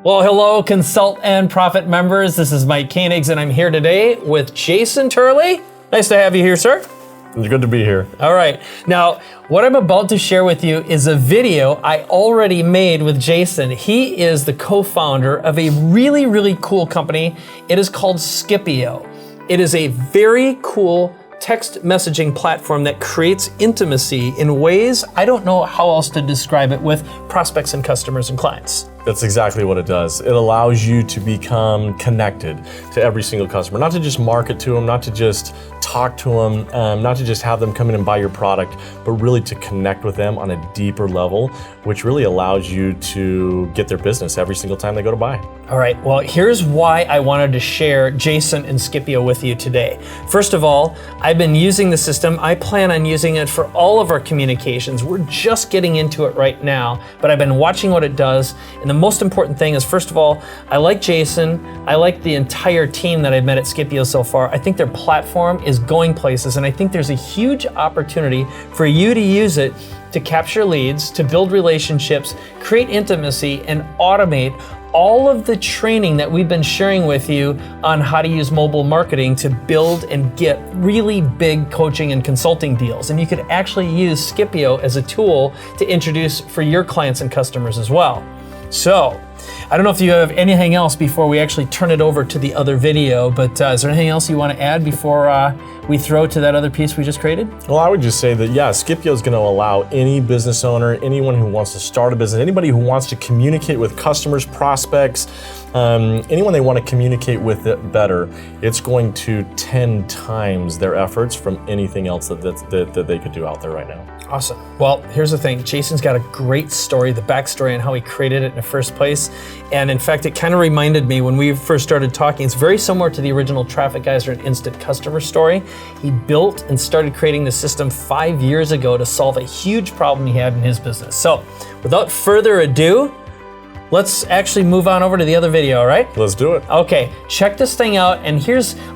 Well, hello, Consult and Profit members. This is Mike Koenigs, and I'm here today with Jason Turley. Nice to have you here, sir. It's good to be here. All right. Now, what I'm about to share with you is a video I already made with Jason. He is the co-founder of a really, really cool company. It is called Skipio. It is a very cool text messaging platform that creates intimacy in ways I don't know how else to describe it with prospects and customers and clients. That's exactly what it does. It allows you to become connected to every single customer, not to just market to them, not to just talk to them, not to just have them come in and buy your product, but really to connect with them on a deeper level, which really allows you to get their business every single time they go to buy. All right, well, here's why I wanted to share Jason and Skipio with you today. First of all, I've been using the system. I plan on using it for all of our communications. We're just getting into it right now, but I've been watching what it does. And the most important thing is, first of all, I like Jason. I like the entire team that I've met at Skipio so far. I think their platform is going places, and I think there's a huge opportunity for you to use it to capture leads, to build relationships, create intimacy, and automate all of the training that we've been sharing with you on how to use mobile marketing to build and get really big coaching and consulting deals. And you could actually use Skipio as a tool to introduce for your clients and customers as well. So, I don't know if you have anything else before we actually turn it over to the other video, but is there anything else you want to add before we throw to that other piece we just created? Well, I would just say that, yeah, Skipio is going to allow any business owner, anyone who wants to start a business, anybody who wants to communicate with customers, prospects, anyone they want to communicate with it better, it's going to 10 times their efforts from anything else that they could do out there right now. Awesome. Well, here's the thing. Jason's got a great story, the backstory on how he created it in the first place. And in fact, it kind of reminded me when we first started talking, it's very similar to the original Traffic Geyser and Instant Customer story. He built and started creating the system 5 years ago to solve a huge problem he had in his business. So without further ado, let's actually move on over to the other video, all right? Let's do it. Okay, check this thing out. And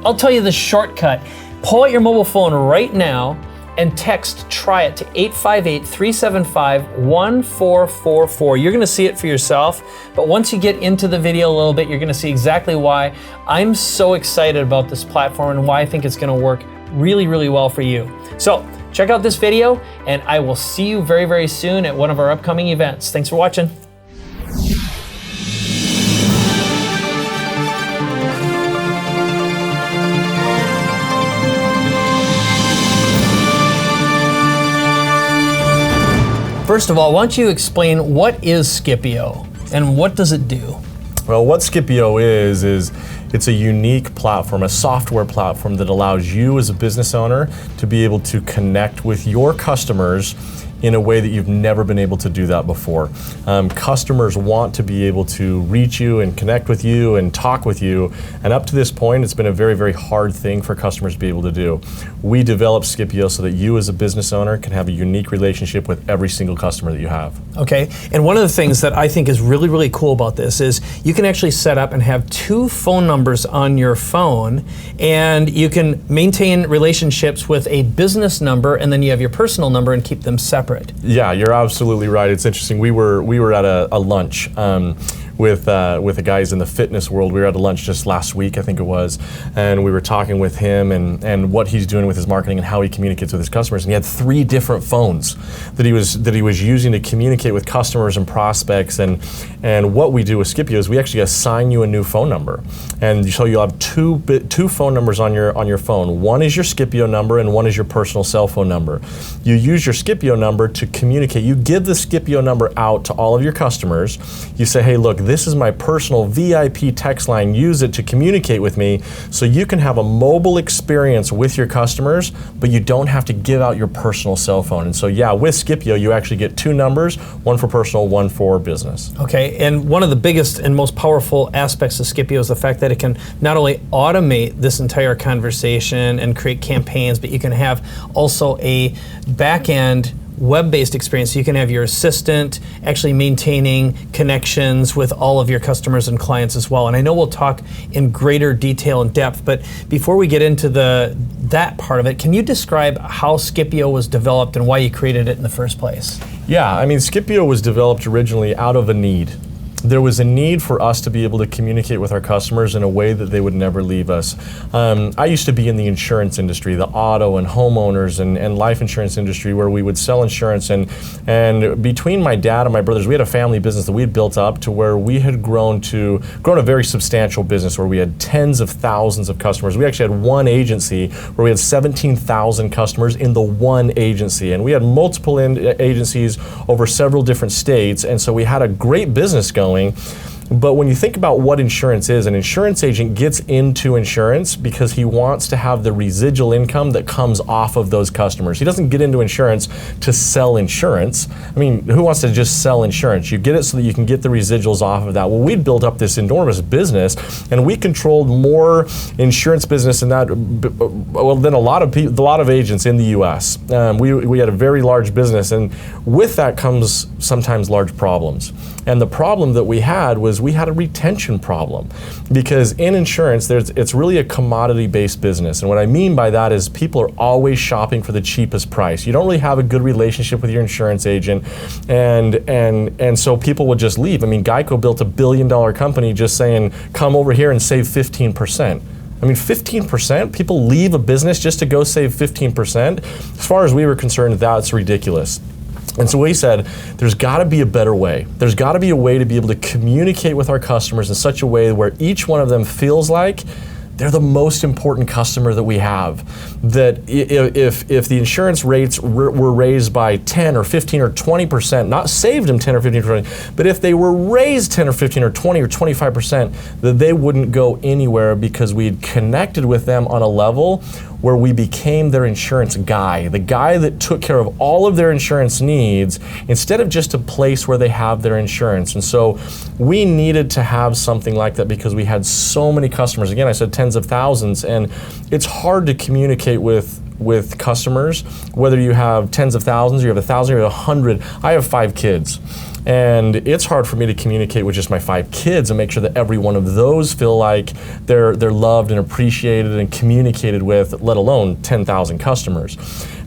I'll tell you the shortcut. Pull out your mobile phone right now and text "try it" to 858-375-1444. You're gonna see it for yourself, but once you get into the video a little bit, you're gonna see exactly why I'm so excited about this platform and why I think it's gonna work really, really well for you. So check out this video, and I will see you very, very soon at one of our upcoming events. Thanks for watching. First of all, why don't you explain what is Skipio and what does it do? Well, what Skipio is it's a unique platform, a software platform that allows you as a business owner to be able to connect with your customers in a way that you've never been able to do that before. Customers want to be able to reach you and connect with you and talk with you, and up to this point, it's been a very, very hard thing for customers to be able to do. We developed Skipio so that you as a business owner can have a unique relationship with every single customer that you have. Okay, and one of the things that I think is really, really cool about this is you can actually set up and have 2 phone numbers on your phone, and you can maintain relationships with a business number, and then you have your personal number and keep them separate. Yeah, you're absolutely right. It's interesting. We were at a lunch with the guys in the fitness world. We were at a lunch just last week, I think it was, and we were talking with him and what he's doing with his marketing and how he communicates with his customers. And he had 3 different phones that he was using to communicate with customers and prospects. And what we do with Skipio is we actually assign you a new phone number, and so you'll have two phone numbers on your phone. One is your Skipio number, and one is your personal cell phone number. You use your Skipio number to communicate. You give the Skipio number out to all of your customers. You say, hey, look, this is my personal VIP text line. Use it to communicate with me so you can have a mobile experience with your customers, but you don't have to give out your personal cell phone. And so, yeah, with Skipio, you actually get 2 numbers, one for personal, one for business. Okay, and one of the biggest and most powerful aspects of Skipio is the fact that it can not only automate this entire conversation and create campaigns, but you can have also a back-end web-based experience. So you can have your assistant actually maintaining connections with all of your customers and clients as well. And I know we'll talk in greater detail and depth, but before we get into that part of it, can you describe how Skipio was developed and why you created it in the first place? Yeah, I mean, Skipio was developed originally out of a need. there was a need for us to be able to communicate with our customers in a way that they would never leave us. I used to be in the insurance industry, the auto and homeowners and life insurance industry, where we would sell insurance, and between my dad and my brothers, we had a family business that we had built up to where we had grown a very substantial business where we had tens of thousands of customers. We actually had one agency where we had 17,000 customers in the one agency, and we had multiple agencies over several different states, and so we had a great business going. But when you think about what insurance is, an insurance agent gets into insurance because he wants to have the residual income that comes off of those customers. He doesn't get into insurance to sell insurance. I mean, who wants to just sell insurance? You get it so that you can get the residuals off of that. Well, we'd built up this enormous business, and we controlled more insurance business than a lot of agents in the U.S. We had a very large business, and with that comes sometimes large problems. And the problem that we had was we had a retention problem, because in insurance, it's really a commodity-based business. And what I mean by that is people are always shopping for the cheapest price. You don't really have a good relationship with your insurance agent, and so people would just leave. I mean, Geico built $1 billion company just saying, come over here and save 15%. I mean, 15%? People leave a business just to go save 15%? As far as we were concerned, that's ridiculous. And so we said, there's got to be a better way. There's got to be a way to be able to communicate with our customers in such a way where each one of them feels like they're the most important customer that we have. That if the insurance rates were raised by 10 or 15 or 20%, not saved them 10 or 15 or 20, but if they were raised 10 or 15 or 20 or 25%, that they wouldn't go anywhere because we'd connected with them on a level where we became their insurance guy, the guy that took care of all of their insurance needs instead of just a place where they have their insurance. And so we needed to have something like that because we had so many customers. Again, I said tens of thousands, and it's hard to communicate with customers, whether you have tens of thousands, or you have 1,000, or you have 100. I have 5 kids. And it's hard for me to communicate with just my 5 kids and make sure that every one of those feel like they're loved and appreciated and communicated with, let alone 10,000 customers.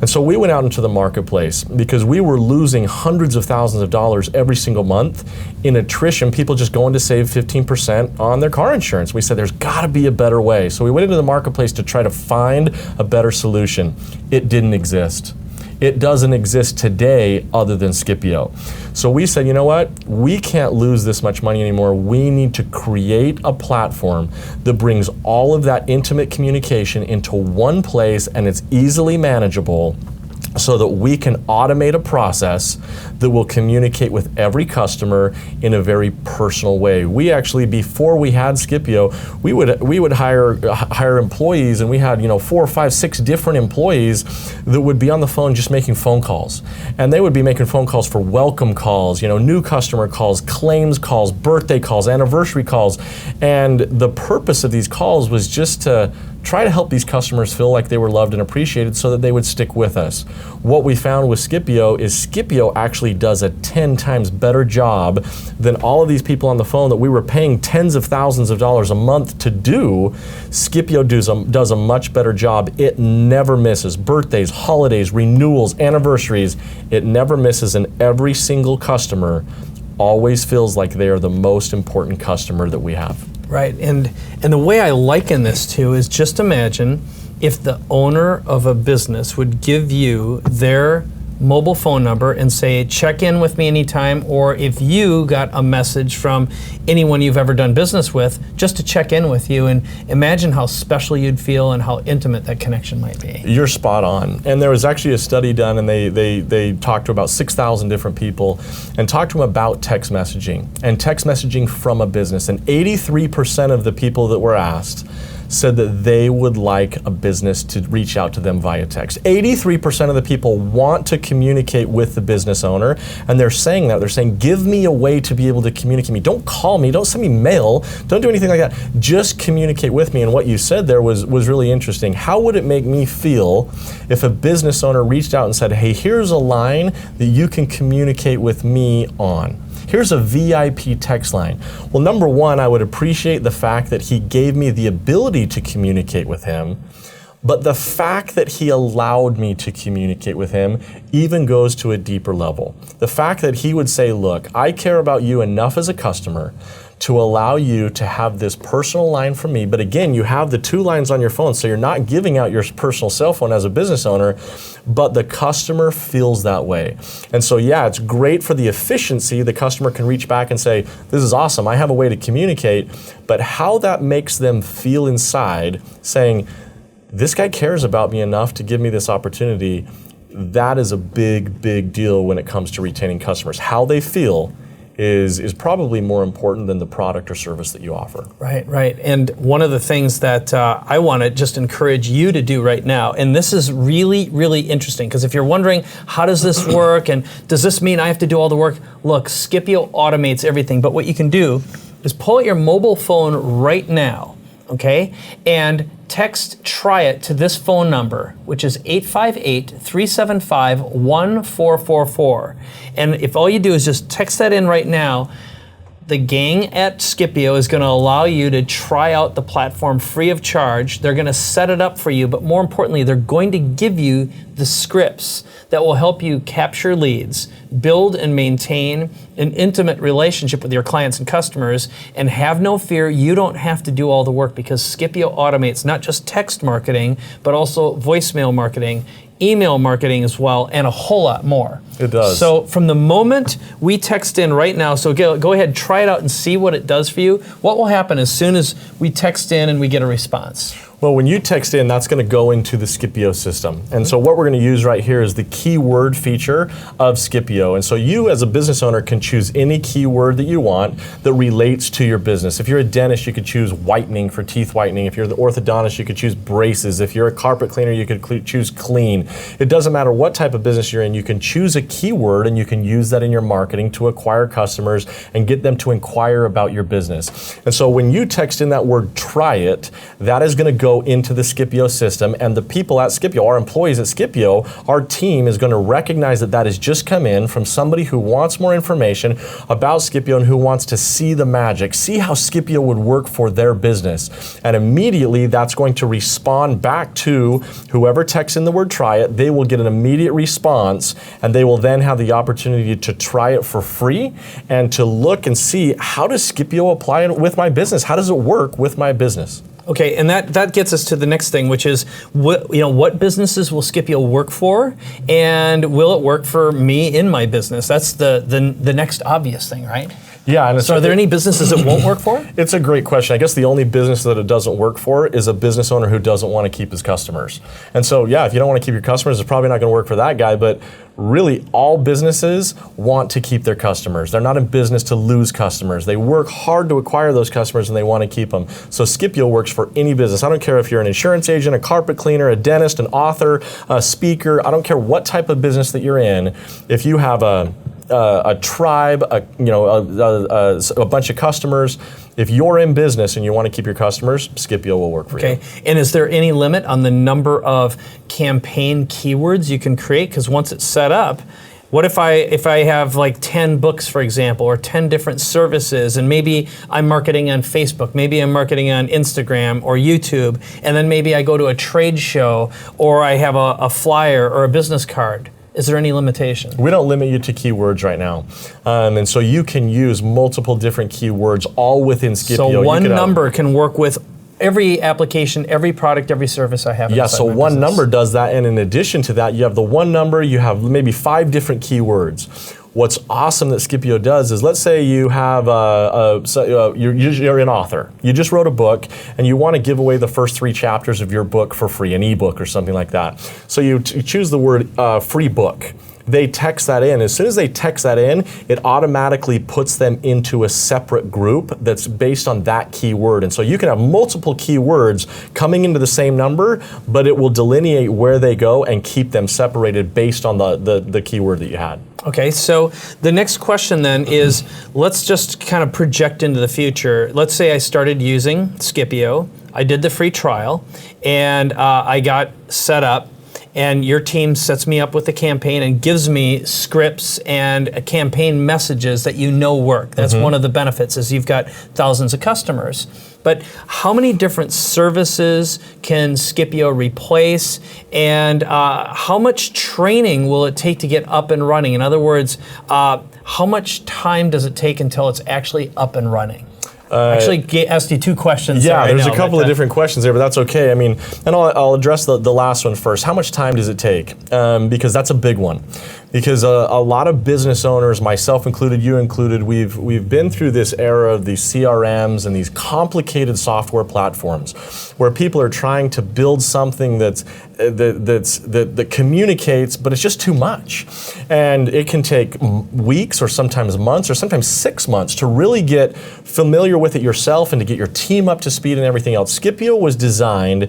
And so we went out into the marketplace because we were losing hundreds of thousands of dollars every single month in attrition, people just going to save 15% on their car insurance. We said there's got to be a better way. So we went into the marketplace to try to find a better solution. It didn't exist. It doesn't exist today other than Skipio. So we said, you know what? We can't lose this much money anymore. We need to create a platform that brings all of that intimate communication into one place, and it's easily manageable, so that we can automate a process that will communicate with every customer in a very personal way. We actually, before we had Skipio, we would hire employees, and we had 4, 5, 6 different employees that would be on the phone just making phone calls. And they would be making phone calls for welcome calls, new customer calls, claims calls, birthday calls, anniversary calls. And the purpose of these calls was just to try to help these customers feel like they were loved and appreciated so that they would stick with us. What we found with Skipio is Skipio actually does a 10 times better job than all of these people on the phone that we were paying tens of thousands of dollars a month to do. Skipio does a much better job. It never misses. Birthdays, holidays, renewals, anniversaries, it never misses, and every single customer always feels like they are the most important customer that we have. Right, and the way I liken this to is just imagine if the owner of a business would give you their mobile phone number and say, check in with me anytime, or if you got a message from anyone you've ever done business with, just to check in with you, and imagine how special you'd feel and how intimate that connection might be. You're spot on. And there was actually a study done, and they talked to about 6,000 different people and talked to them about text messaging and text messaging from a business. And 83% of the people that were asked said that they would like a business to reach out to them via text. 83% of the people want to communicate with the business owner, and they're saying that. They're saying, give me a way to be able to communicate with me. Don't call me, don't send me mail, don't do anything like that. Just communicate with me. And what you said there was really interesting. How would it make me feel if a business owner reached out and said, hey, here's a line that you can communicate with me on? Here's a VIP text line. Well, number one, I would appreciate the fact that he gave me the ability to communicate with him, But the fact that he allowed me to communicate with him even goes to a deeper level. The fact that he would say, look, I care about you enough as a customer to allow you to have this personal line from me. But again, you have the 2 lines on your phone, so you're not giving out your personal cell phone as a business owner, but the customer feels that way. And so yeah, it's great for the efficiency. The customer can reach back and say, this is awesome, I have a way to communicate, but how that makes them feel inside, saying, this guy cares about me enough to give me this opportunity, that is a big, big deal when it comes to retaining customers. How they feel is probably more important than the product or service that you offer. Right. And one of the things that I want to just encourage you to do right now, and this is really, really interesting, because if you're wondering, how does this work, and does this mean I have to do all the work? Look, Skipio automates everything, but what you can do is pull out your mobile phone right now, okay, and text "try it" to this phone number, which is 858-375-1444. And if all you do is just text that in right now, the gang at Skipio is going to allow you to try out the platform free of charge. They're going to set it up for you, but more importantly, they're going to give you the scripts that will help you capture leads, build and maintain an intimate relationship with your clients and customers, and have no fear, you don't have to do all the work, because Skipio automates not just text marketing, but also voicemail marketing, email marketing as well, and a whole lot more. It does. So from the moment we text in right now, so go ahead, try it out and see what it does for you. What will happen as soon as we text in and we get a response? Well, when you text in, that's going to go into the Skipio system. And so what we're going to use right here is the keyword feature of Skipio. And so you as a business owner can choose any keyword that you want that relates to your business. If you're a dentist, you could choose whitening for teeth whitening. If you're the orthodontist, you could choose braces. If you're a carpet cleaner, you could choose clean. It doesn't matter what type of business you're in, you can choose a keyword and you can use that in your marketing to acquire customers and get them to inquire about your business. And so when you text in that word "try it," that is going to go into the Skipio system, and the people at Skipio, our employees at Skipio, our team is going to recognize that that has just come in from somebody who wants more information about Skipio and who wants to see the magic, see how Skipio would work for their business. And immediately that's going to respond back to whoever texts in the word "try it." They will get an immediate response, and they will then have the opportunity to try it for free and to look and see, how does Skipio apply it with my business? How does it work with my business? Okay, and that gets us to the next thing, which is what businesses will Skipio work for, and will it work for me in my business? That's the next obvious thing, right? Yeah. And so are there any businesses it won't work for? It's a great question. I guess the only business that it doesn't work for is a business owner who doesn't want to keep his customers. And so, yeah, if you don't want to keep your customers, it's probably not going to work for that guy. But really, all businesses want to keep their customers. They're not in business to lose customers. They work hard to acquire those customers, and they want to keep them. So Skipio works for any business. I don't care if you're an insurance agent, a carpet cleaner, a dentist, an author, a speaker. I don't care what type of business that you're in. If you have a tribe, a bunch of customers. If you're in business and you want to keep your customers, Skipio will work for you. Okay, and is there any limit on the number of campaign keywords you can create? Because once it's set up, what if I have like 10 books, for example, or 10 different services, and maybe I'm marketing on Facebook, maybe I'm marketing on Instagram or YouTube, and then maybe I go to a trade show, or I have a flyer or a business card. Is there any limitation? We don't limit you to keywords right now. And so you can use multiple different keywords all within Skipio. So one number can work with every application, every product, every service I have. Yeah, so one number does that, and in addition to that, you have the one number, you have maybe 5 different keywords. What's awesome that Skipio does is, let's say you have you're an author. You just wrote a book and you want to give away the first 3 chapters of your book for free, an ebook or something like that. So you choose the word free book. They text that in. As soon as they text that in, it automatically puts them into a separate group that's based on that keyword. And so you can have multiple keywords coming into the same number, but it will delineate where they go and keep them separated based on the keyword that you had. Okay, so the next question then is, let's just kind of project into the future. Let's say I started using Skipio, I did the free trial, and I got set up, and your team sets me up with a campaign and gives me scripts and campaign messages that you know work. That's one of the benefits, is you've got thousands of customers. But how many different services can Skipio replace, and how much training will it take to get up and running? In other words, how much time does it take until it's actually up and running? Actually, asked you two questions. Yeah, there's a couple of different questions there, but that's okay. I mean, and I'll address the last one first. How much time does it take? Because that's a big one. Because a lot of business owners, myself included, you included, we've been through this era of these CRMs and these complicated software platforms, where people are trying to build something that communicates, but it's just too much, and it can take weeks or sometimes months or sometimes 6 months to really get familiar with it yourself and to get your team up to speed and everything else. Skipio was designed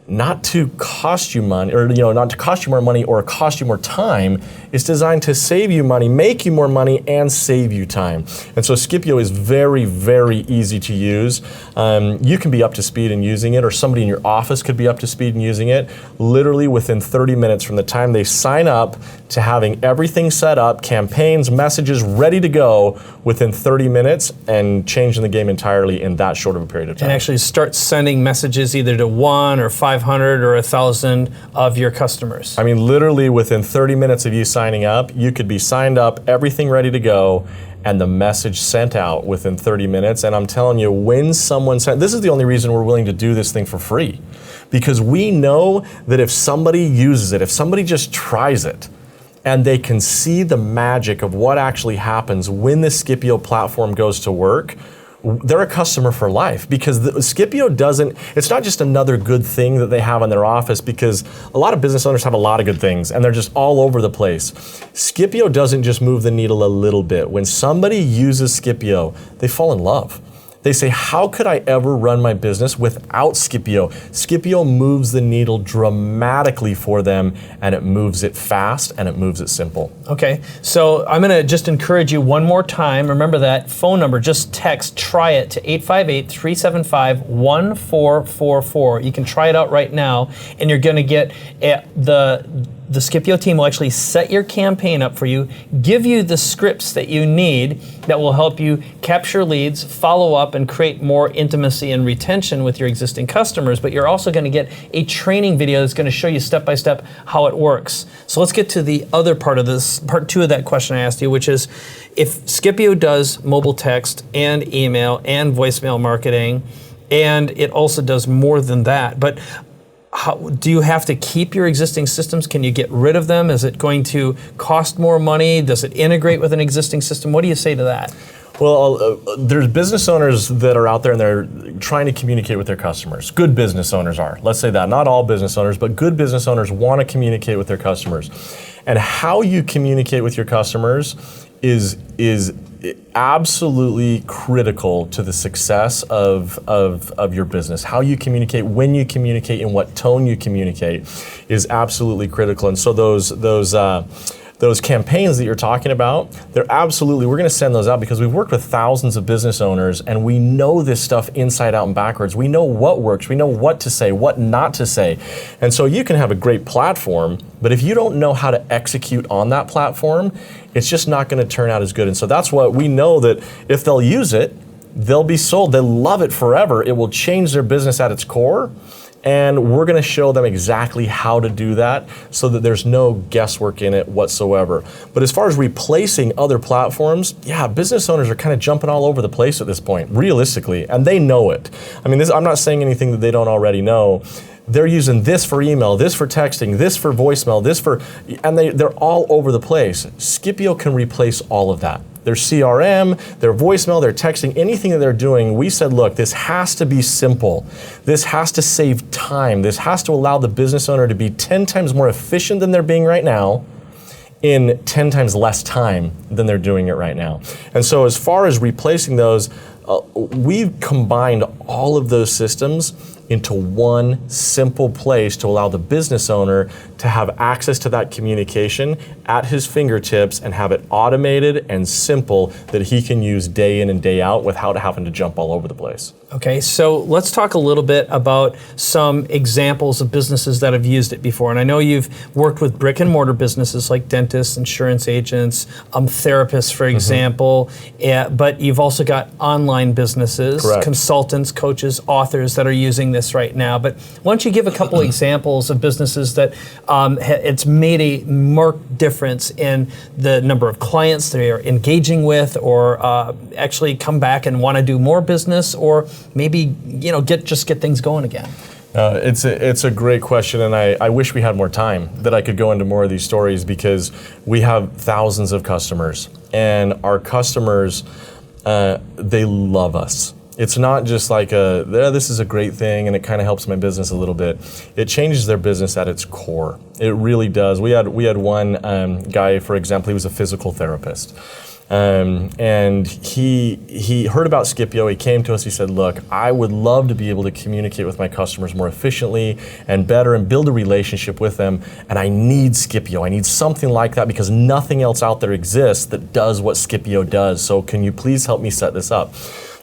not to cost you money, or not to cost you more money or cost you more time. It's designed to save you money, make you more money, and save you time. And so Skipio is very, very easy to use. You can be up to speed in using it, or somebody in your office could be up to speed in using it, literally within 30 minutes from the time they sign up to having everything set up, campaigns, messages ready to go within 30 minutes, and changing the game entirely in that short of a period of time. And actually start sending messages either to 1 or 500 or 1,000 of your customers. I mean, literally within 30 minutes of you signing up, you could be signed up, everything ready to go, and the message sent out within 30 minutes. And I'm telling you, when someone sent, this is the only reason we're willing to do this thing for free. Because we know that if somebody uses it, if somebody just tries it, and they can see the magic of what actually happens when the Skipio platform goes to work, they're a customer for life. Because Skipio doesn't, it's not just another good thing that they have in their office, because a lot of business owners have a lot of good things and they're just all over the place. Skipio doesn't just move the needle a little bit. When somebody uses Skipio, they fall in love. They say, how could I ever run my business without Skipio? Skipio moves the needle dramatically for them, and it moves it fast, and it moves it simple. Okay, so I'm gonna just encourage you one more time. Remember that phone number, just text "try it" to 858-375-1444. You can try it out right now, and you're gonna get the Skipio team will actually set your campaign up for you, give you the scripts that you need that will help you capture leads, follow up, and create more intimacy and retention with your existing customers. But you're also going to get a training video that's going to show you step by step how it works. So let's get to the other part of this, part 2 of that question I asked you, which is, if Skipio does mobile text and email and voicemail marketing, and it also does more than that, but how, do you have to keep your existing systems? Can you get rid of them? Is it going to cost more money? Does it integrate with an existing system? What do you say to that? Well, there's business owners that are out there and they're trying to communicate with their customers. Good business owners are. Let's say that. Not all business owners, but good business owners want to communicate with their customers. And how you communicate with your customers is absolutely critical to the success of your business. How you communicate, when you communicate, in what tone you communicate is absolutely critical. And so those campaigns that you're talking about, they're absolutely, we're going to send those out because we've worked with thousands of business owners and we know this stuff inside out and backwards. We know what works, we know what to say, what not to say. And so you can have a great platform, but if you don't know how to execute on that platform, it's just not going to turn out as good. And so that's what we know, that if they'll use it, they'll be sold. They'll love it forever. It will change their business at its core. And we're going to show them exactly how to do that so that there's no guesswork in it whatsoever. But as far as replacing other platforms, yeah, business owners are kind of jumping all over the place at this point, realistically, and they know it. I mean, I'm not saying anything that they don't already know. They're using this for email, this for texting, this for voicemail, this for, and they're all over the place. Skipio can replace all of that. Their CRM, their voicemail, their texting, anything that they're doing, we said, look, this has to be simple. This has to save time. This has to allow the business owner to be 10 times more efficient than they're being right now in 10 times less time than they're doing it right now. And so as far as replacing those, we've combined all of those systems into one simple place to allow the business owner to have access to that communication at his fingertips and have it automated and simple that he can use day in and day out without having to jump all over the place. Okay, so let's talk a little bit about some examples of businesses that have used it before. And I know you've worked with brick and mortar businesses like dentists, insurance agents, therapists, for example, but you've also got online businesses, Correct. consultants, coaches, authors that are using this right now. But why don't you give a couple examples of businesses that it's made a marked difference in the number of clients they are engaging with, or actually come back and want to do more business, or maybe get things going again? It's a great question, and I wish we had more time that I could go into more of these stories, because we have thousands of customers, and our customers, they love us. It's not just like this is a great thing and it kind of helps my business a little bit. It changes their business at its core. It really does. We had one guy, for example, he was a physical therapist. And he heard about Skipio. He came to us. He said, look, I would love to be able to communicate with my customers more efficiently and better and build a relationship with them. And I need Skipio. I need something like that, because nothing else out there exists that does what Skipio does. So can you please help me set this up?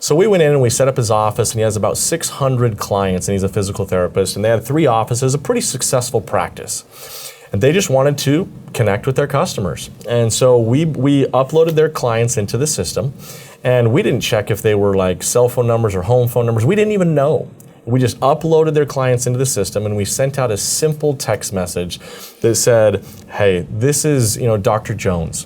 So we went in and we set up his office, and he has about 600 clients, and he's a physical therapist. And they had 3 offices, a pretty successful practice. And they just wanted to connect with their customers. And so we uploaded their clients into the system, and we didn't check if they were like cell phone numbers or home phone numbers. We didn't even know. We just uploaded their clients into the system, and we sent out a simple text message that said, hey, this is Dr. Jones.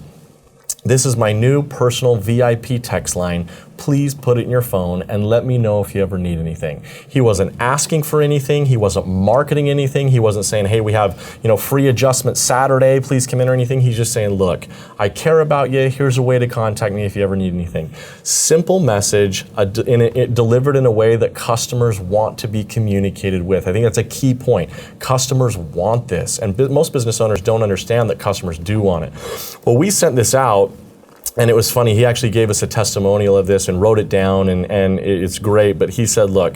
This is my new personal VIP text line. Please put it in your phone and let me know if you ever need anything. He wasn't asking for anything. He wasn't marketing anything. He wasn't saying, hey, we have free adjustment Saturday, please come in, or anything. He's just saying, look, I care about you. Here's a way to contact me if you ever need anything. Simple message, delivered in a way that customers want to be communicated with. I think that's a key point. Customers want this, and most business owners don't understand that customers do want it. Well, we sent this out. And it was funny, he actually gave us a testimonial of this and wrote it down, and it's great. But he said, look,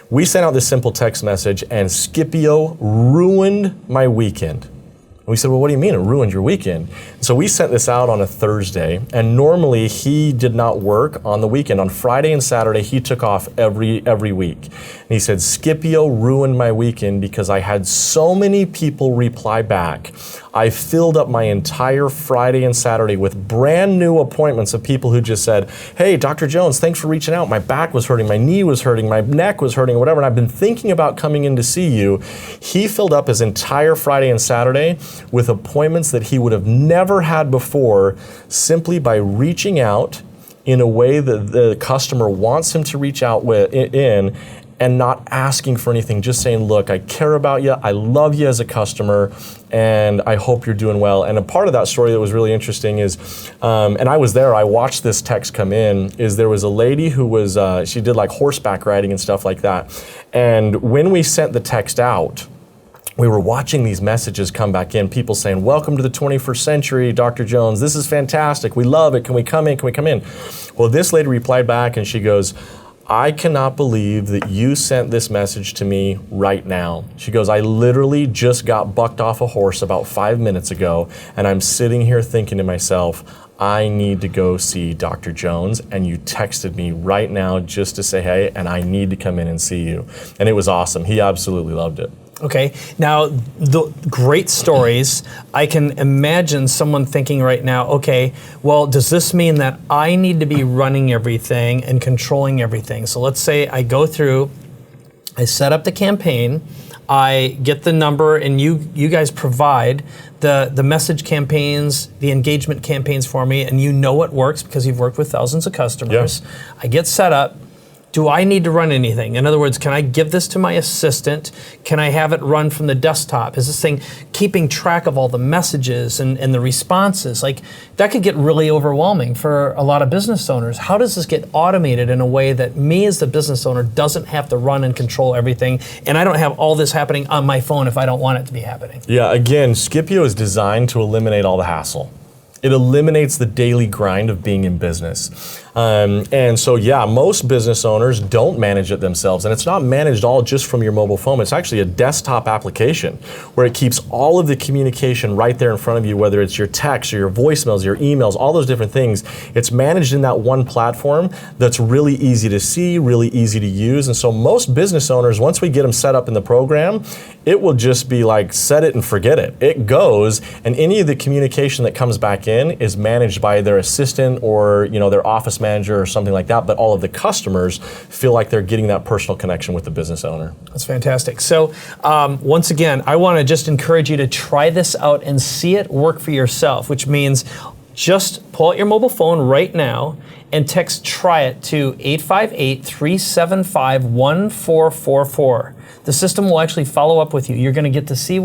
we sent out this simple text message, and Skipio ruined my weekend. And we said, well, what do you mean it ruined your weekend? So we sent this out on a Thursday, and normally he did not work on the weekend. On Friday and Saturday, he took off every week. And he said, Skipio ruined my weekend because I had so many people reply back. I filled up my entire Friday and Saturday with brand new appointments of people who just said, hey, Dr. Jones, thanks for reaching out. My back was hurting, my knee was hurting, my neck was hurting, whatever, and I've been thinking about coming in to see you. He filled up his entire Friday and Saturday with appointments that he would have never had before, simply by reaching out in a way that the customer wants him to reach out in, and not asking for anything, just saying, look, I care about you, I love you as a customer, and I hope you're doing well. And a part of that story that was really interesting is, and I was there, I watched this text come in, is there was a lady who was, she did like horseback riding and stuff like that. And when we sent the text out, we were watching these messages come back in, people saying, welcome to the 21st century, Dr. Jones, this is fantastic, we love it, can we come in, can we come in? Well, this lady replied back and she goes, I cannot believe that you sent this message to me right now. She goes, I literally just got bucked off a horse about 5 minutes ago, and I'm sitting here thinking to myself, I need to go see Dr. Jones, and you texted me right now just to say hey, and I need to come in and see you. And it was awesome. He absolutely loved it. Okay, now the great stories, I can imagine someone thinking right now, okay, well, does this mean that I need to be running everything and controlling everything? So let's say I go through, I set up the campaign, I get the number, and you guys provide the message campaigns, the engagement campaigns for me, and you know it works because you've worked with thousands of customers. Yeah. I get set up. Do I need to run anything? In other words, can I give this to my assistant? Can I have it run from the desktop? Is this thing keeping track of all the messages and the responses? Like, that could get really overwhelming for a lot of business owners. How does this get automated in a way that me as the business owner doesn't have to run and control everything, and I don't have all this happening on my phone if I don't want it to be happening? Yeah, again, Skipio is designed to eliminate all the hassle. It eliminates the daily grind of being in business. And so, yeah, most business owners don't manage it themselves. And it's not managed all just from your mobile phone. It's actually a desktop application where it keeps all of the communication right there in front of you, whether it's your text or your voicemails, your emails, all those different things. It's managed in that one platform that's really easy to see, really easy to use. And so most business owners, once we get them set up in the program, it will just be like, set it and forget it. It goes, and any of the communication that comes back in is managed by their assistant or their office manager or something like that, but all of the customers feel like they're getting that personal connection with the business owner. That's fantastic. So once again, I want to just encourage you to try this out and see it work for yourself, which means just pull out your mobile phone right now and text "try it" to 858-375-1444. The system will actually follow up with you. You're going to get to see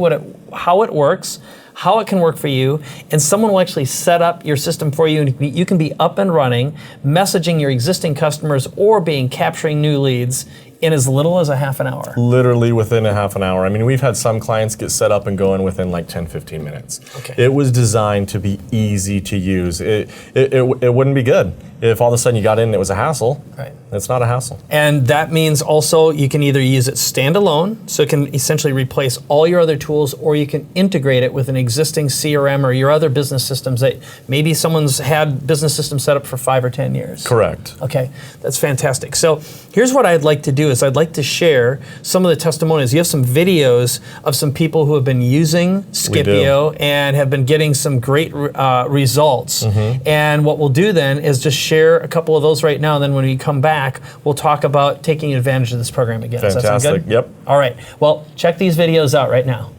how it works, how it can work for you, and someone will actually set up your system for you, and you can be up and running, messaging your existing customers or capturing new leads in as little as a half an hour. Literally within a half an hour. I mean, we've had some clients get set up and going within like 10, 15 minutes. Okay. It was designed to be easy to use. It wouldn't be good if all of a sudden you got in and it was a hassle. Right. It's not a hassle. And that means also you can either use it standalone, so it can essentially replace all your other tools, or you can integrate it with an existing CRM or your other business systems that maybe someone's had business systems set up for 5 or 10 years. Correct. Okay, that's fantastic. So here's what I'd like to do is I'd like to share some of the testimonials. You have some videos of some people who have been using Skipio and have been getting some great results. Mm-hmm. And what we'll do then is just share a couple of those right now, and then when we come back, we'll talk about taking advantage of this program again. Fantastic. Does that sound good? Yep. All right. Well, check these videos out right now.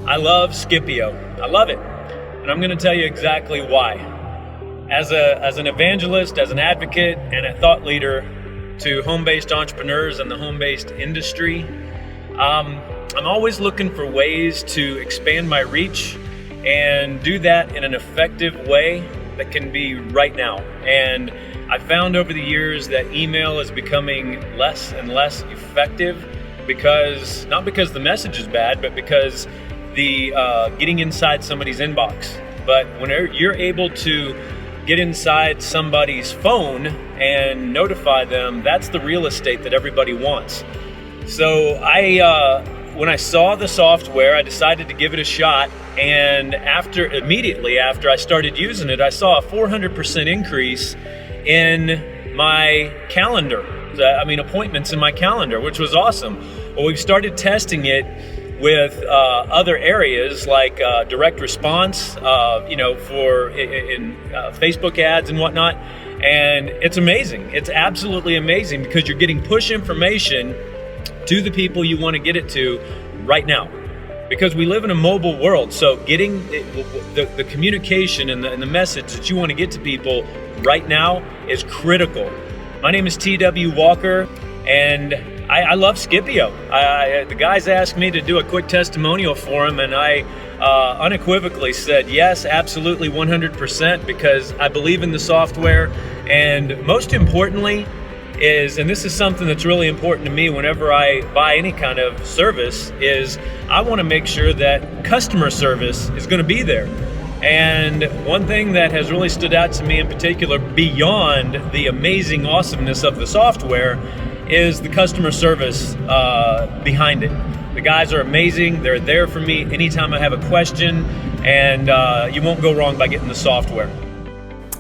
I love Skipio. I love it. And I'm going to tell you exactly why. As an evangelist, as an advocate, and a thought leader to home-based entrepreneurs and the home-based industry, I'm always looking for ways to expand my reach and do that in an effective way that can be right now. And I found over the years that email is becoming less and less effective not because the message is bad, but because the getting inside somebody's inbox. But when you're able to get inside somebody's phone and notify them, that's the real estate that everybody wants. So when I saw the software, I decided to give it a shot, and immediately after I started using it, I saw a 400% increase in my calendar. Appointments in my calendar, which was awesome. Well, we've started testing it with other areas like direct response, for Facebook ads and whatnot. And it's amazing. It's absolutely amazing because you're getting push information to the people you want to get it to right now. Because we live in a mobile world, so getting the communication and the message that you want to get to people right now is critical. My name is T.W. Walker, and I love Skipio. The guys asked me to do a quick testimonial for them, and I unequivocally said yes, absolutely, 100%, because I believe in the software. And most importantly and this is something that's really important to me whenever I buy any kind of service, is I want to make sure that customer service is going to be there. And one thing that has really stood out to me in particular, beyond the amazing awesomeness of the software, is the customer service behind it. The guys are amazing. They're there for me anytime I have a question, and you won't go wrong by getting the software.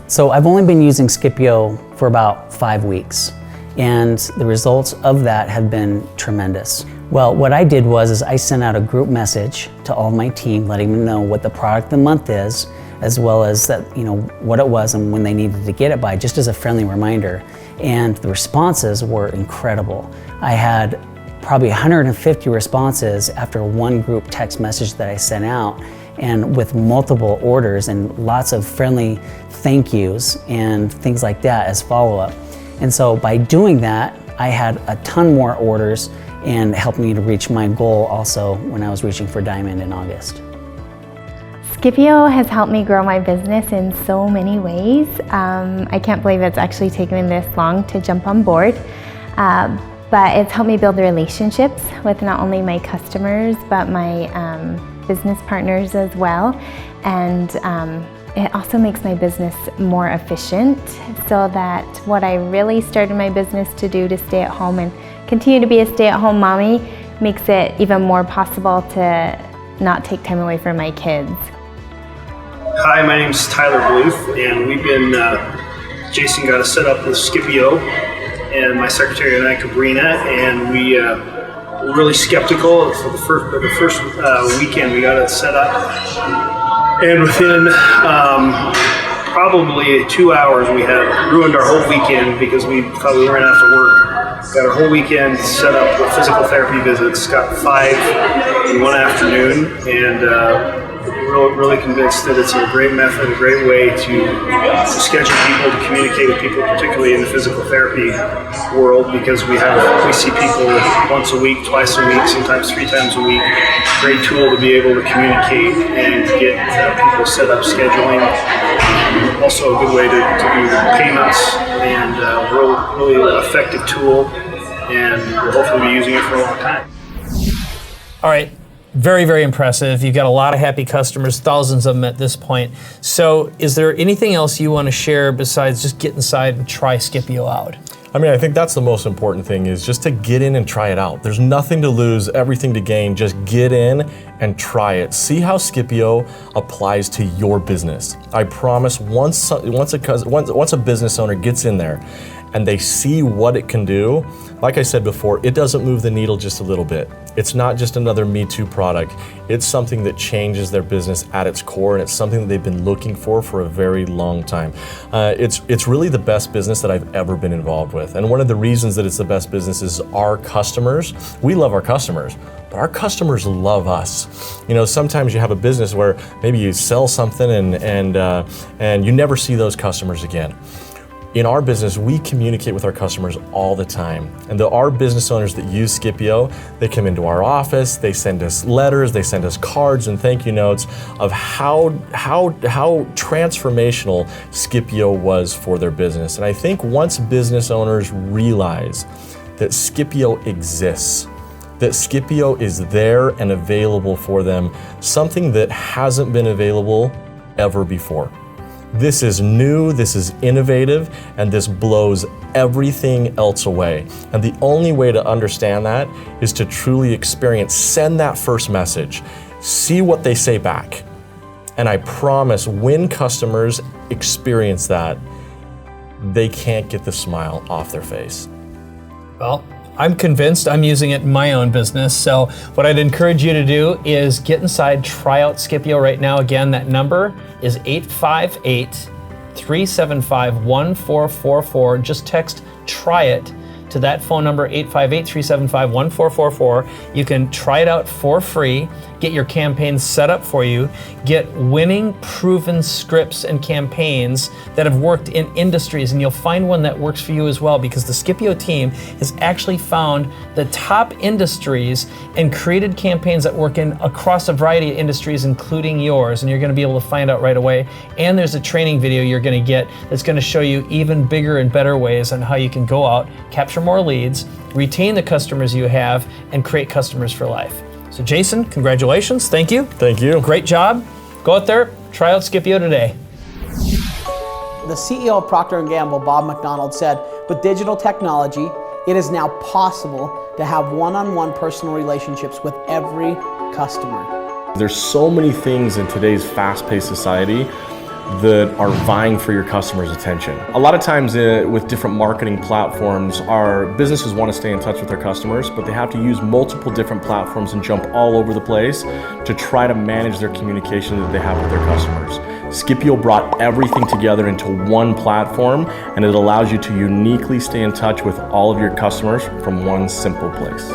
So I've only been using Skipio for about 5 weeks, and the results of that have been tremendous. Well, what I did was I sent out a group message to all my team, letting them know what the product of the month is, as well as that, what it was and when they needed to get it by, just as a friendly reminder. And the responses were incredible. I had probably 150 responses after one group text message that I sent out, and with multiple orders and lots of friendly thank yous and things like that as follow-up. And so by doing that, I had a ton more orders and helped me to reach my goal also when I was reaching for Diamond in August. Skipio has helped me grow my business in so many ways. I can't believe it's actually taken me this long to jump on board. But it's helped me build relationships with not only my customers, but my business partners as well. And it also makes my business more efficient, so that what I really started my business to do, to stay at home and continue to be a stay-at-home mommy, makes it even more possible to not take time away from my kids. Hi, my name is Tyler Bluth, and we've been, Jason got us set up with Skipio, and my secretary and I, Cabrina, and we were really skeptical for the first weekend we got it set up. And within probably 2 hours, we had ruined our whole weekend because we thought we weren't going to have to work. Got our whole weekend set up with physical therapy visits, got 5 in one afternoon, and really convinced that it's a great method, a great way to schedule people, to communicate with people, particularly in the physical therapy world, because we see people once a week, twice a week, sometimes 3 times a week. Great tool to be able to communicate and get people set up scheduling. Also a good way to do payments, and really effective tool, and we'll hopefully be using it for a long time. All right. Very, very impressive. You've got a lot of happy customers, thousands of them at this point. So is there anything else you want to share besides just get inside and try Skipio out? I mean, I think that's the most important thing, is just to get in and try it out. There's nothing to lose, everything to gain. Just get in and try it. See how Skipio applies to your business. I promise once a business owner gets in there and they see what it can do, like I said before, it doesn't move the needle just a little bit. It's not just another Me Too product. It's something that changes their business at its core, and it's something that they've been looking for a very long time. It's really the best business that I've ever been involved with. And one of the reasons that it's the best business is our customers. We love our customers, but our customers love us. You know, sometimes you have a business where maybe you sell something and you never see those customers again. In our business, we communicate with our customers all the time. And our business owners that use Skipio, they come into our office, they send us letters, they send us cards and thank you notes of how transformational Skipio was for their business. And I think once business owners realize that Skipio exists, that Skipio is there and available for them, something that hasn't been available ever before. This is new, this is innovative, and this blows everything else away. And the only way to understand that is to truly experience, send that first message, see what they say back. And I promise when customers experience that, they can't get the smile off their face. Well, I'm convinced. I'm using it in my own business. So what I'd encourage you to do is get inside, try out Skipio right now. Again, that number is 858-375-1444. Just text "try it" to that phone number, 858-375-1444. You can try it out for free, get your campaigns set up for you, get winning, proven scripts and campaigns that have worked in industries, and you'll find one that works for you as well, because the Skipio team has actually found the top industries and created campaigns that work in across a variety of industries, including yours, and you're going to be able to find out right away. And there's a training video you're going to get that's going to show you even bigger and better ways on how you can go out, capture more leads, retain the customers you have, and create customers for life. So Jason, congratulations. Thank you. Thank you. Great job. Go out there, try out Skipio today. The CEO of Procter & Gamble, Bob McDonald, said, with digital technology, it is now possible to have one-on-one personal relationships with every customer. There's so many things in today's fast-paced society that are vying for your customers' attention. A lot of times with different marketing platforms, our businesses want to stay in touch with their customers, but they have to use multiple different platforms and jump all over the place to try to manage their communication that they have with their customers. Skipio brought everything together into one platform, and it allows you to uniquely stay in touch with all of your customers from one simple place.